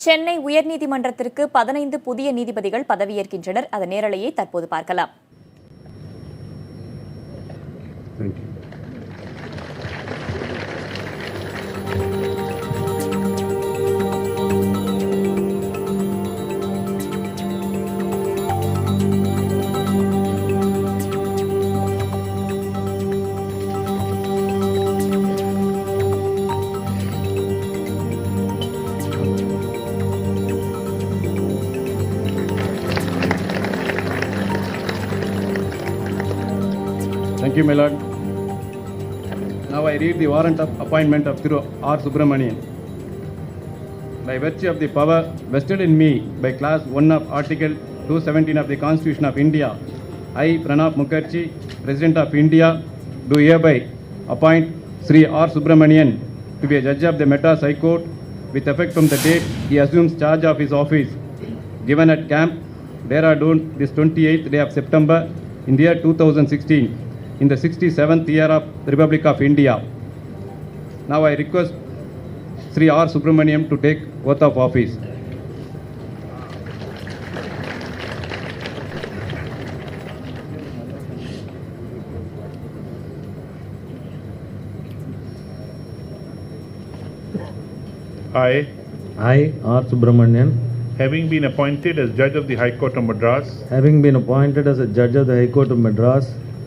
சென்னை உயர்நீதிமன்றத்திற்கு 15 புதிய நீதிபதிகள் பதவியேற்கின்றனர். அதன் நேரலையை தற்போது பார்க்கலாம். Thank you, my lord. Now I read the warrant of appointment of Thiru R. Subramanian. By virtue of the power vested in me by Clause 1 of Article 217 of the Constitution of India, I, Pranab Mukherjee, President of India, do hereby appoint Sri R. Subramanian to be a judge of the Madras High Court with effect from the date he assumes charge of his office, given at Camp Dehradun this 28th day of September in the year 2016. In the 67th year of the Republic of India. Now I request Sri R. Subramaniam to take oath of office. I, R. Subramanian, having been appointed as Judge of the High Court of Madras, having been appointed as a Judge of the High Court of Madras,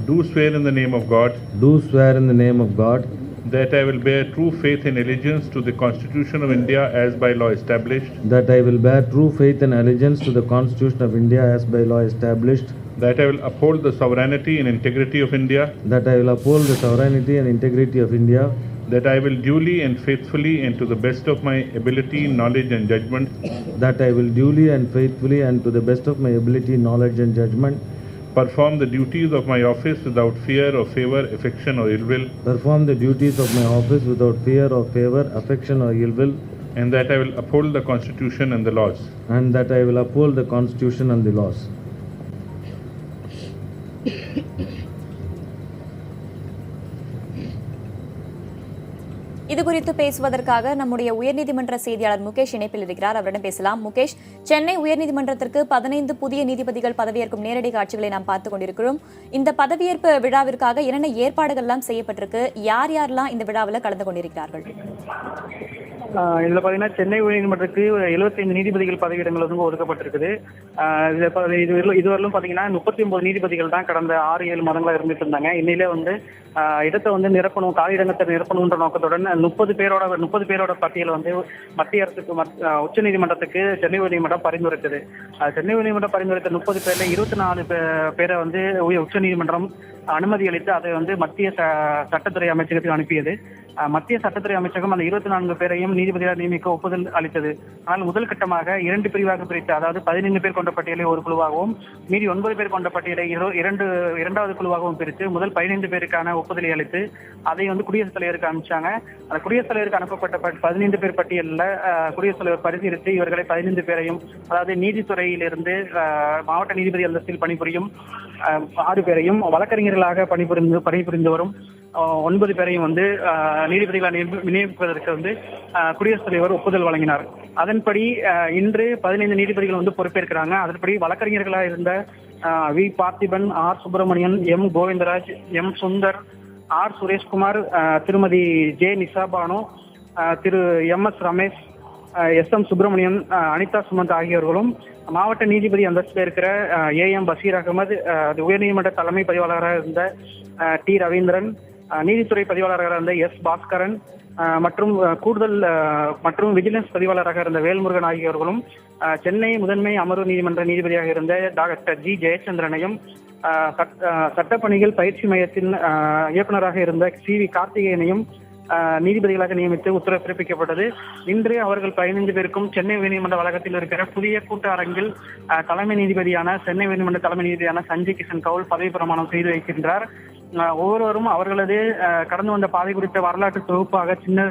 do swear in the name of God do swear in the name of God that I will bear true faith and allegiance to the Constitution of India as by law established, that I will bear true faith and allegiance to the Constitution of India as by law established, that I will uphold the sovereignty and integrity of India, that I will uphold the sovereignty and integrity of India, that I will duly and faithfully and to the best of my ability, knowledge and judgment that I will duly and faithfully and to the best of my ability, knowledge and judgment perform the duties of my office without fear or favor, affection or ill will, perform the duties of my office without fear or favor, affection or ill will, and that I will uphold the Constitution and the laws. and that I will uphold the Constitution and the laws. இதுகுறித்து பேசுவதற்காக நம்முடைய உயர்நீதிமன்ற செய்தியாளர் முகேஷ் இணைப்பில் இருக்கிறார். அவரிடம் பேசலாம். முகேஷ், சென்னை உயர்நீதிமன்றத்திற்கு 15 புதிய நீதிபதிகள் பதவியேற்கும் நேரடி காட்சிகளை நாம் பார்த்துக் கொண்டிருக்கிறோம். இந்த பதவியேற்பு விழாவிற்காக என்னென்ன ஏற்பாடுகள் எல்லாம் செய்யப்பட்டிருக்கு? யார் யாரெல்லாம் இந்த விழாவில் கலந்து கொண்டிருக்கிறார்கள்? இதுல பாத்தீங்கன்னா சென்னை உயர்நீதிமன்றத்துக்கு 75 நீதிபதிகள் பதவியிடங்கள் வந்து ஒதுக்கப்பட்டிருக்குது. இதுவரையிலும் பாத்தீங்கன்னா 39 நீதிபதிகள் தான் கடந்த 6-7 மாதங்களா இருந்துட்டு இருந்தாங்க. இன்னையிலே வந்து இடத்தை வந்து நிரப்பணும், காலி இடத்தை நிரப்பணும்ன்ற நோக்கத்துடன் 30 பேரோட பட்டியல் வந்து மத்திய அரசுக்கு உச்ச நீதிமன்றத்துக்கு சென்னை உயர்நீதிமன்றம் பரிந்துரைத்தது. சென்னை உயர்நீதிமன்றம் பரிந்துரைத்த 30 பேர்ல 24 பேரை வந்து உச்ச நீதிமன்றம் அனுமதி அளித்து அதை வந்து மத்திய சட்டத்துறை அமைச்சகத்துக்கு அனுப்பியது. மத்திய சட்டத்துறை அமைச்சகம் அந்த 24 பேரையும் நீதிபதியாக நியமிக்க ஒப்புதல் அளித்தது. ஆனால் முதல் கட்டமாக 2 பிரிவாக பிரித்து, அதாவது 15 பேர் கொண்ட பட்டியலை ஒரு குழுவாகவும் மீதி 9 பேர் கொண்ட பட்டியலை இரண்டாவது குழுவாகவும் பிரித்து முதல் 15 பேருக்கான ஒப்புதலை அளித்து அதை வந்து குடியரசுத் தலைவருக்கு அனுப்பிச்சாங்க. அந்த குடியரசுத் தலைவருக்கு அனுப்பப்பட்ட 15 பேர் பட்டியலில் குடியரசுத் தலைவர் பரிசீலித்து இவர்களை 15 பேரையும், அதாவது நீதித்துறையிலிருந்து மாவட்ட நீதிபதி அந்தஸ்தில் பணிபுரியும் 6 பேரையும், வழக்கறிஞர்களாக பணிபுரிந்து வரும் 9 பேரையும் வந்து நீதிபதிகளை நியமிப்பதற்கு வந்து குடியரசுத் தலைவர் ஒப்புதல் வழங்கினார். அதன்படி இன்று 15 நீதிபதிகள் வந்து பொறுப்பேற்கிறாங்க. அதன்படி வழக்கறிஞர்களாக இருந்த V. Parthiban, R. Subramanian, M. Govindaraj, M. Sundar, R. Sureshkumar, திருமதி ஜே. நிசாபானு, திரு M. S. Ramesh, S. M. Subramanian, Anitha Sumanth ஆகியோர்களும், மாவட்ட நீதிபதி அந்தஸ்தில் இருக்கிற ஏ. எம். பஷீர் அகமது, உயர்நீதிமன்ற தலைமை பதிவாளராக இருந்த டி. ரவீந்திரன், நீதித்துறை பதிவாளராக இருந்த எஸ். பாஸ்கரன் மற்றும் கூடுதல் மற்றும் விஜிலன்ஸ் பதிவாளராக இருந்த வேல்முருகன் ஆகியோர்களும், சென்னை முதன்மை அமர்வு நீதிமன்ற நீதிபதியாக இருந்த டாக்டர் ஜி. ஜெயச்சந்திரனையும், சட்டப்பணிகள் பயிற்சி மையத்தின் இயக்குநராக இருந்த சி. வி. கார்த்திகேயனையும் நீதிபதிகளாக நியமித்து உத்தரவு பிறப்பிக்கப்பட்டது. இன்று அவர்கள் 15 பேருக்கும் சென்னை உயர்நீதிமன்ற வளாகத்தில் இருக்கிற புதிய கூட்ட அரங்கில் சென்னை உயர்நீதிமன்ற தலைமை நீதிபதியான சஞ்சய் கிஷன் கவுல் பதவி பிரமாணம் செய்து வைக்கின்றார். ஒவ்வொருவரும் அவர்களது கடந்து வந்த பாதை குறித்த வரலாற்று தொகுப்பாக சின்ன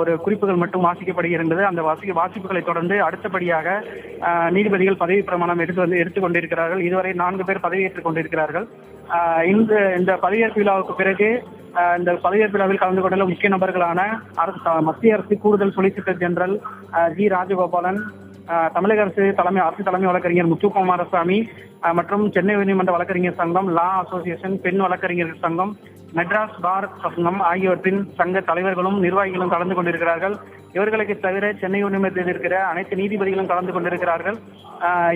ஒரு குறிப்புகள் மட்டும் வாசிக்கப்படுகிறது. அந்த வாசிப்புகளை தொடர்ந்து அடுத்தபடியாக நீதிபதிகள் பதவி பிரமாணம் எடுத்துக் கொண்டிருக்கிறார்கள். இதுவரை 4 பேர் பதவியேற்றுக் கொண்டிருக்கிறார்கள். இந்த பதவியேற்பு விழாவுக்கு பிறகு இந்த பதவியேற்பு விழாவில் கலந்து கொண்டுள்ள முக்கிய நபர்களான மத்திய அரசு கூடுதல் சொலிசிட்டர் ஜெனரல் ஜி ராஜகோபாலன், தமிழக அரசு தலைமை வழக்கறிஞர் முத்து குமாரசாமி மற்றும் சென்னை உயர்நீதிமன்ற வழக்கறிஞர் சங்கம், லா அசோசியேஷன், பெண் வழக்கறிஞர்கள் சங்கம், மெட்ராஸ் பார் சங்கம் ஆகியவற்றின் சங்க தலைவர்களும் நிர்வாகிகளும் கலந்து கொண்டிருக்கிறார்கள். இவர்களுக்கு தவிர சென்னை உயர்நீதிமன்றத்தில் இருக்கிற அனைத்து நீதிபதிகளும் கலந்து கொண்டிருக்கிறார்கள்.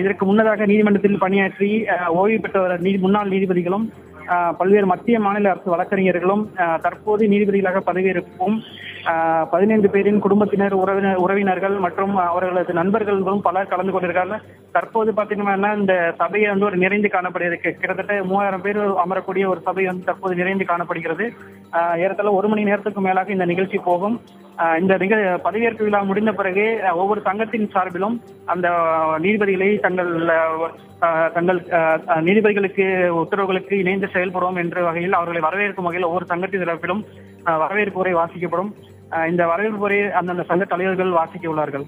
இதற்கு முன்னதாக நீதிமன்றத்தில் பணியாற்றி ஓய்வு பெற்ற முன்னாள் நீதிபதிகளும் பல்வேறு மத்திய மாநில அரசு வழக்கறிஞர்களும் தற்போது நீதிபதிகளாக பதவியேற்கும் 15 பேரின் குடும்பத்தினர், உறவினர்கள் மற்றும் அவர்களது நண்பர்களும் பலர் கலந்து கொண்டிருக்காங்க. தற்போது பார்த்தீங்கன்னா இந்த சபையை வந்து ஒரு நிறைந்து காணப்படுகிறது. கிட்டத்தட்ட 3000 பேர் அமரக்கூடிய ஒரு சபை வந்து தற்போது நிறைந்து காணப்படுகிறது. ஏறத்தாழ 1 மணி நேரத்துக்கு மேலாக இந்த நிகழ்ச்சி போகும். இந்த பதவியேற்பு விழா முடிந்த பிறகு ஒவ்வொரு சங்கத்தின் சார்பிலும் அந்த நீதிபதிகளை தங்கள் நீதிபதிகளுக்கு உத்தரவுகளுக்கு இணைந்து செயல்படுவோம் என்ற வகையில் அவர்களை வரவேற்கும் வகையில் ஒவ்வொரு சங்கத்தின் தரப்பிலும் வரவேற்பு உரை வாசிக்கப்படும். இந்த வரவேற்பு உரை அந்தந்த சங்க தலைவர்கள் வாசிக்க உள்ளார்கள்.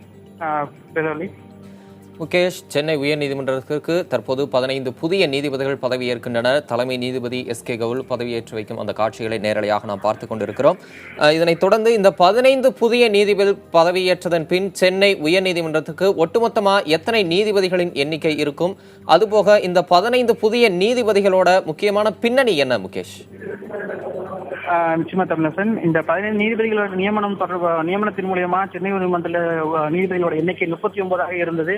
முகேஷ், சென்னை உயர்நீதிமன்றத்திற்கு தற்போது 15 புதிய நீதிபதிகள் பதவியேற்கின்றனர். தலைமை நீதிபதி எஸ்.கே. கவுல் பதவியேற்று வைக்கும் அந்த காட்சிகளை நேரடியாக நாம் பார்த்துக் கொண்டிருக்கிறோம். இதனைத் தொடர்ந்து இந்த 15 புதிய நீதிபதி பதவியேற்றதன் பின் சென்னை உயர்நீதிமன்றத்துக்கு ஒட்டுமொத்தமாக எத்தனை நீதிபதிகளின் எண்ணிக்கை இருக்கும்? அதுபோக இந்த 15 புதிய நீதிபதிகளோட முக்கியமான பின்னணி என்ன முகேஷ்? நிச்சயமா தமிழரசன், இந்த 15 நீதிபதிகளோட நியமனத்தின் மூலியமா சென்னை உயர்நீதிமன்ற நீதிபதிகளோட எண்ணிக்கை 39ஆக இருந்தது.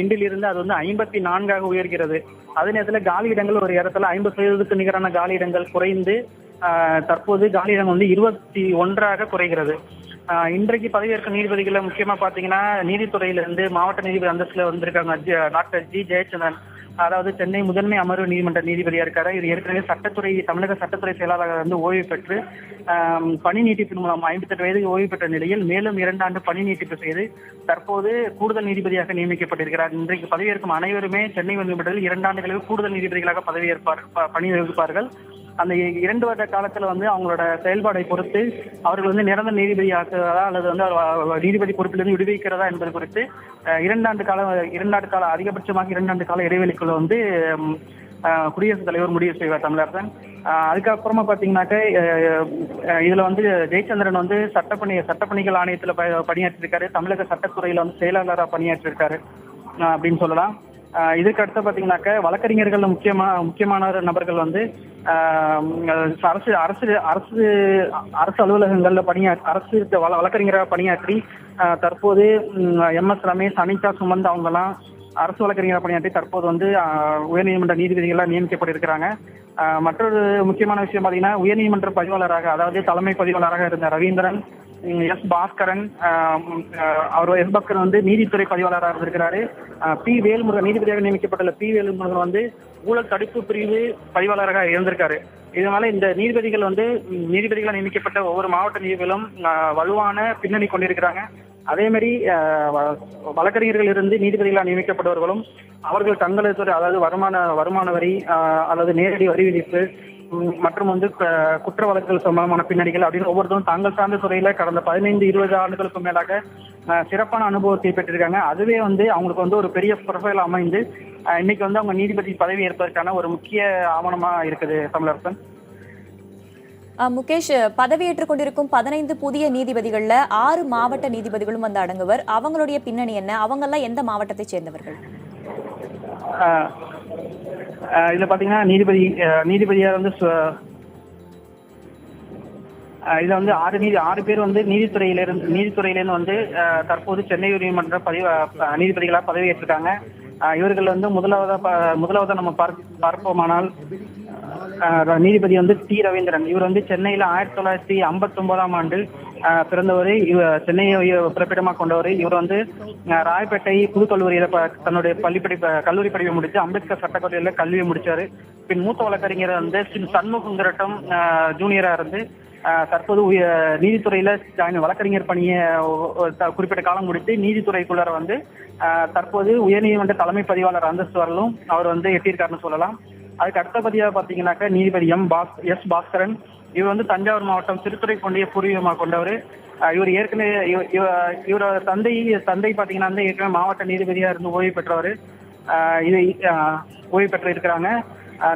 இன்றிலிருந்து அது வந்து 54ஆக உயர்கிறது. அதே நேரத்தில் காலி இடங்கள் ஒரு இடத்துல 50% நிகரான காலி இடங்கள் குறைந்து தற்போது காலி இடங்கள் வந்து 21ஆக குறைகிறது. இன்றைக்கு பதவியேற்கும் நீதிபதிகளை முக்கியமா பாத்தீங்கன்னா நீதித்துறையிலிருந்து மாவட்ட நீதிபதி அந்தஸ்துல வந்திருக்காங்க டாக்டர் ஜி ஜெயச்சந்திரன். அதாவது சென்னை முதன்மை அமர்வு நீதிமன்ற நீதிபதியா இருக்காரு. இது ஏற்கனவே தமிழக சட்டத்துறை செயலாளர் வந்து ஓய்வு பெற்று பணி நீட்டிப்பின் மூலம் 58 வயதுக்கு ஓய்வு பெற்ற நிலையில் மேலும் 2 ஆண்டு பணி நீட்டிப்பு செய்து தற்போது கூடுதல் நீதிபதியாக நியமிக்கப்பட்டிருக்கிறார். இன்றைக்கு பதவியேற்கும் அனைவருமே சென்னை உயர்நீதிமன்றத்தில் 2 ஆண்டுகளுக்கு கூடுதல் நீதிபதிகளாக பணி வகிப்பார்கள். அந்த 2 வருட காலத்துல வந்து அவங்களோட செயல்பாடை பொறுத்து அவர்கள் வந்து நிரந்தர நீதிபதியாக்குறதா அல்லது வந்து நீதிபதி பொறுப்பிலிருந்து விடுவிக்கிறதா என்பது குறித்து 2 ஆண்டு கால அதிகபட்சமாக 2 ஆண்டு கால இடைவெளிக்குள்ள வந்து குடியரசுத் தலைவர் முடிவு செய்வார் தமிழரசன். அதுக்கப்புறமா பாத்தீங்கன்னாக்க இதுல வந்து ஜெயச்சந்திரன் வந்து சட்டப்பணிகள் ஆணையத்துல பணியாற்றிருக்காரு. தமிழக சட்டத்துறையில வந்து செயலாளராக பணியாற்றிருக்காரு அப்படின்னு சொல்லலாம். இதுக்கு அடுத்து பாத்தீங்கன்னாக்க வழக்கறிஞர்கள் முக்கியமான நபர்கள் வந்து அரசு அலுவலகங்கள்ல அரசு வழக்கறிஞராக பணியாற்றி தற்போது MS ரமேஷ், அனிதா சுமந்த் அவங்கெல்லாம் அரசு வழக்கறிஞராக பணியாற்றி தற்போது வந்து உயர்நீதிமன்ற நீதிபதிகளாக நியமிக்கப்பட்டிருக்கிறாங்க. மற்றொரு முக்கியமான விஷயம் பாத்தீங்கன்னா உயர்நீதிமன்ற பதிவாளராக, அதாவது தலைமை பதிவாளராக இருந்த ரவீந்திரன், எஸ் பாஸ்கரன் வந்து நீதித்துறை பதிவாளராக இருந்திருக்கிறாரு. பி வேல்முருகன் நீதிபதியாக நியமிக்கப்பட்டுள்ள பி வேல்முருகன் வந்து ஊழல் தடுப்பு பிரிவு பதிவாளராக இருந்திருக்காரு. இதனால இந்த நீதிபதிகளாக நியமிக்கப்பட்ட ஒவ்வொரு மாவட்ட நீதிபதிகளும் வலுவான பின்னணி கொண்டிருக்கிறாங்க. அதே மாதிரி வழக்கறிஞர்கள் இருந்து நீதிபதிகளாக நியமிக்கப்பட்டவர்களும் அவர்கள் தங்களது துறை, அதாவது வருமான வரி அல்லது நேரடி வரி விதிப்பு மற்றும் வந்து குற்ற வழக்குகள் சம்பந்தமான பின்னணிகள் அப்படின்னு ஒவ்வொருத்தரும் தாங்கள் சார்ந்த துறையில கடந்த 15-20 ஆண்டுகளுக்கு மேலாக சிறப்பான அனுபவத்தை பெற்றிருக்காங்க. அதுவே வந்து அவங்களுக்கு வந்து ஒரு பெரிய ப்ரொஃபைல் அமைந்து இன்னைக்கு வந்து அவங்க நீதிபதி பதவி ஏற்பதற்கான ஒரு முக்கிய ஆவணமா இருக்குது தமிழரசன். முகேஷ், பதவியேற்றுக் கொண்டிருக்கும் 15 புதிய நீதிபதிகள்ல 6 மாவட்ட நீதிபதிகளும் வந்து அடங்குவர். அவங்களுடைய பின்னணி என்ன? அவங்கெல்லாம் எந்த மாவட்டத்தை சேர்ந்தவர்கள்? இதுல பாத்தீங்கன்னா நீதிபதியா வந்து இதுல வந்து 6 பேர் வந்து நீதித்துறையிலிருந்து வந்து தற்போது சென்னை உயர்நீதிமன்ற நீதிபதிகளாக பதவியேற்றிருக்காங்க. இவர்கள் வந்து முதலாவதா நம்ம பார்ப்போமானால் நீதிபதி வந்து டி ரவீந்திரன். இவர் வந்து சென்னையில 1959ஆம் ஆண்டு பிறந்தவர். சென்னையை பிறப்பிடமாக கொண்டவர். இவர் வந்து ராயப்பேட்டை புதுக்கல்லூரியில தன்னுடைய கல்லூரி படிப்பை முடிச்சு அம்பேத்கர் சட்டக்கல்லூரியில கல்வியை முடிச்சாரு. பின் மூத்த வழக்கறிஞர் வந்து சண்முகங்கரட்டம் ஜூனியரா இருந்து தற்போது நீதித்துறையில வழக்கறிஞர் பணியை குறிப்பிட்ட காலம் முடித்து நீதித்துறைக்குள்ளார வந்து தற்போது உயர்நீதிமன்ற தலைமை பதிவாளர் அந்தஸ்து வரலும் அவர் வந்து எட்டியிருக்காருன்னு சொல்லலாம். அதுக்கு அடுத்தபடியாக பாத்தீங்கன்னாக்க நீதிபதி எஸ் பாஸ்கரன். இவர் வந்து தஞ்சாவூர் மாவட்டம் திருத்துறைப்பூண்டியை பூர்வீகமாக கொண்டவர். இவர் ஏற்கனவே இவரோட தந்தை பாத்தீங்கன்னா ஏற்கனவே மாவட்ட நீதிபதியா இருந்து ஓய்வு பெற்றவர். ஓய்வு பெற்று இருக்கிறாங்க.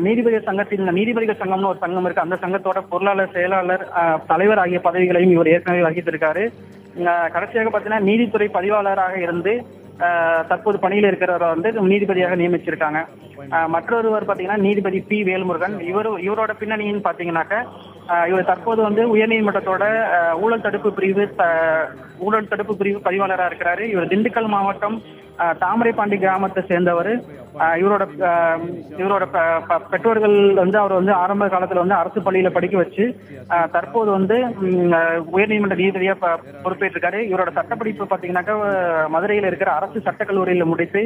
நீதிபதிகள் சங்கம்னு ஒரு சங்கம் இருக்கு. அந்த சங்கத்தோட பொருளாளர், செயலாளர், தலைவர் ஆகிய பதவிகளையும் இவர் ஏற்கனவே வகித்திருக்காரு. கடைசியாக பார்த்தீங்கன்னா நீதித்துறை பதிவாளராக இருந்து தற்போது பணியில் இருக்கிறவரை வந்து நீதிபதியாக நியமிச்சிருக்காங்க. மற்றொருவர் பார்த்தீங்கன்னா நீதிபதி பி வேல்முருகன். இவரோட பின்னணின்னு பார்த்தீங்கன்னாக்க இவர் தற்போது வந்து உயர்நீதிமன்றத்தோட ஊழல் தடுப்பு பிரிவு பதிவாளராக இருக்கிறாரு. இவர் திண்டுக்கல் மாவட்டம் தாமரைப்பாண்டி கிராமத்தை சேர்ந்தவர். இவரோட பெற்றோர்கள் வந்து அவர் வந்து ஆரம்ப காலத்துல வந்து அரசு பள்ளியில படிக்க வச்சு தற்போது வந்து உயர்நீதிமன்ற நீதிபதியா பொறுப்பேற்றிருக்காரு. இவரோட சட்டப்படிப்பு பாத்தீங்கன்னாக்கா மதுரையில் இருக்கிற அரசு சட்டக்கல்லூரியில முடித்து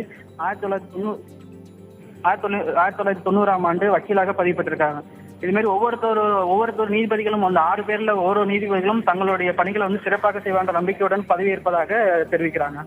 1990ஆம் ஆண்டு வக்கீலாக பதிவு பெற்றிருக்காங்க. இது மாதிரி ஒவ்வொருத்தர் நீதிபதிகளும் அந்த 6 பேர்ல ஒவ்வொரு நீதிபதிகளும் தங்களுடைய பணிகளை வந்து சிறப்பாக செய்வாங்க நம்பிக்கையுடன் பதவியேற்பதாக தெரிவிக்கிறாங்க.